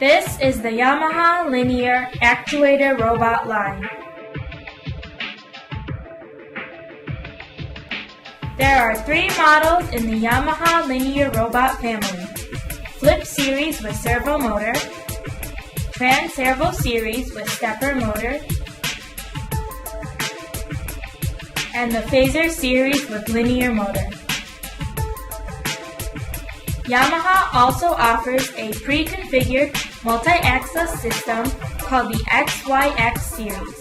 This is the Yamaha Linear Actuator Robot line. There are 3 models in the Yamaha Linear Robot family: Flip Series with servo motor, Trans Servo Series with stepper motor, and the Phaser Series with linear motor. Yamaha also offers a pre-configured multi-axis system called the XYX series.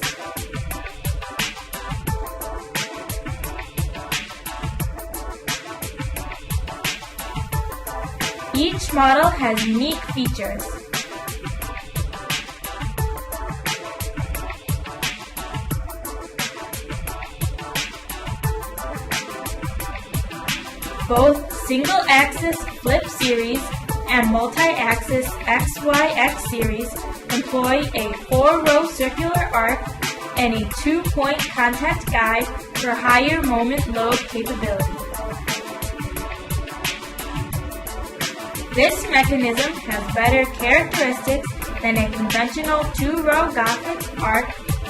Each model has unique features. Both single-axis Flip Series and multi-axis XYX series employ a 4-row circular arc and a 2-point contact guide for higher moment load capability. This mechanism has better characteristics than a conventional 2-row Gothic arc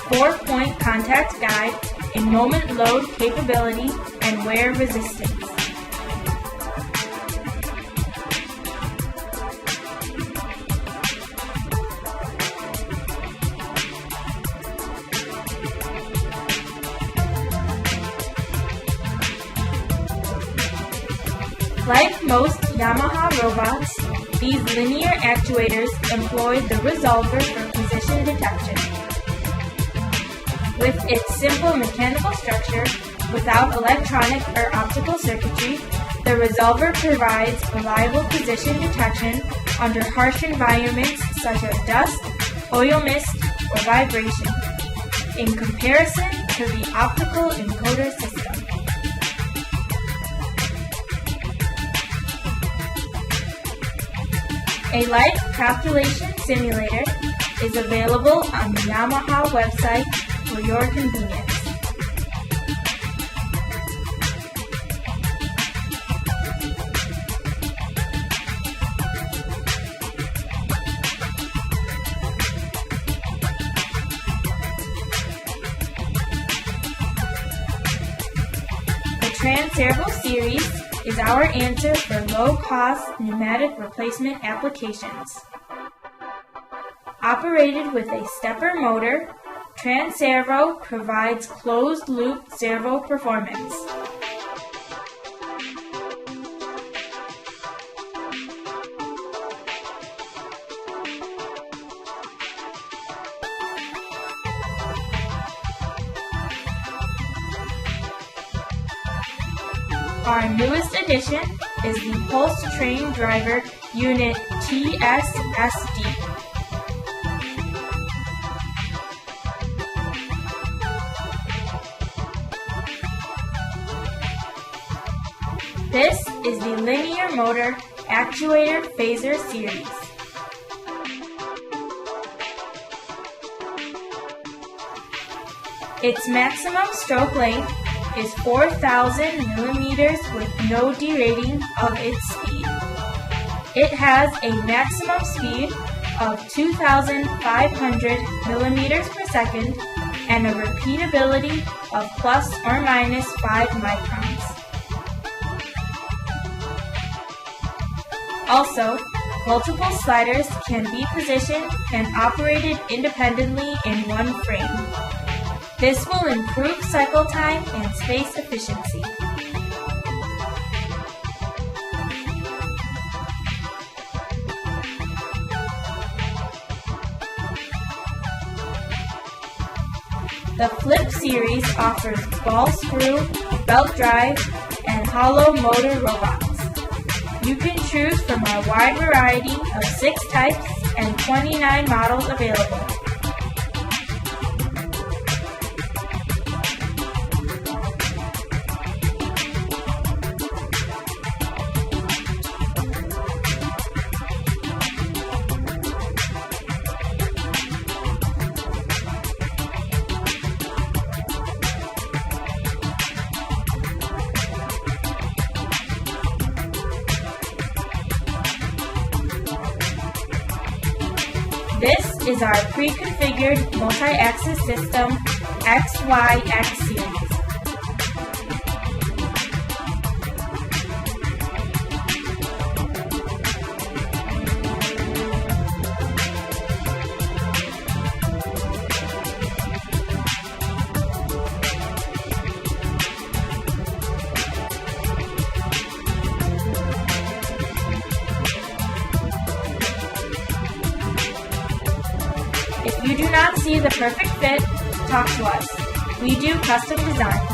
4-point contact guide in moment load capability and wear resistance. Like most Yamaha robots, these linear actuators employ the resolver for position detection. With its simple mechanical structure, without electronic or optical circuitry, the resolver provides reliable position detection under harsh environments such as dust, oil mist, or vibration, in comparison to the optical encoder system. A life calculation simulator is available on the Yamaha website for your convenience. The Trans Servo series is our answer for low-cost pneumatic replacement applications. Operated with a stepper motor, Trans Servo provides closed-loop servo performance. Our newest addition is the Pulse Train Driver Unit TSSD. This is the Linear Motor Actuator Phaser series. Its maximum stroke length is 4,000 millimeters with no derating of its speed. It has a maximum speed of 2,500 millimeters per second and a repeatability of plus or minus 5 microns. Also, multiple sliders can be positioned and operated independently in one frame. This will improve cycle time and space efficiency. The Flip series offers ball screw, belt drive, and hollow motor robots. You can choose from our wide variety of 6 types and 29 models available. is our pre-configured multi-axis system XYX series. If you do not see the perfect fit, talk to us. We do custom designs.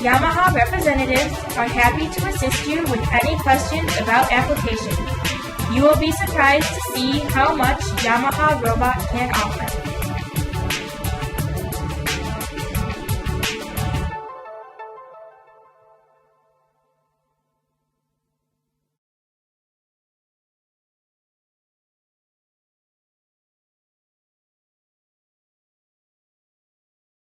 Yamaha representatives are happy to assist you with any questions about application. You will be surprised to see how much Yamaha Robot can offer.